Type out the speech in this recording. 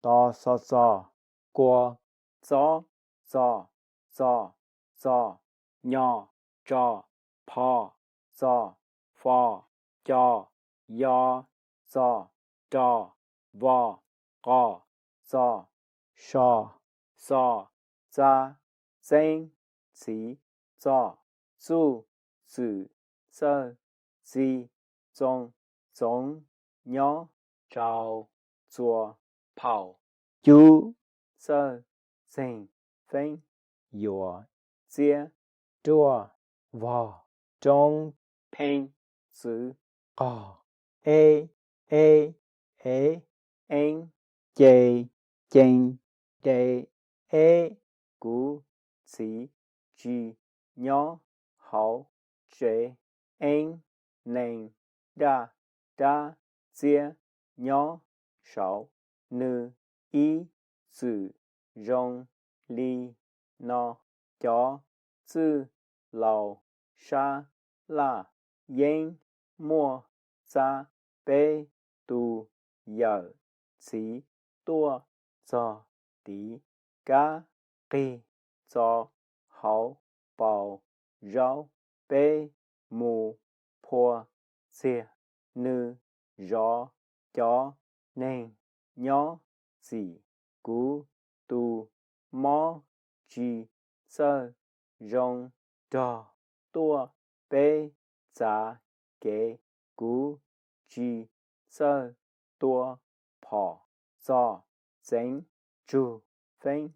to so so, qua, gió, gió, gió, gió, nhỏ, trò, pò, gió, phò, cho, yo, gió, trò, vò, gò, gió, sò, sò, za, zênh, xí, gió, zu, zử, sơ, di, zong, giống, nhó, trào, chùa,跑, chú, sơ, sinh, phênh, yùa, chia, đua, vò, trông, phênh, xứ, cò, ê, anh, chê, chênh, đê, ê, cú, xí, chi, nhó, hậu, chế, anh, nền, đa, chia, nhó, sáu, nữ, y, tử, rong, ly, no, chó, tư, lầu, sa, la, yên, mua, ra, bê, tu, giờ, xí, tua, giò, tí, cá, kỳ, giò, hậu, bào, rau, bê, mù, phua, xìa, nữ, gió, chó, nền, nhó, xỉ, cú, tu, mó, chi, sơ, rong, trò, tua, bê, giá, kế, cú, chi, sơ, tua, phò, giò, dính, chu, phênh.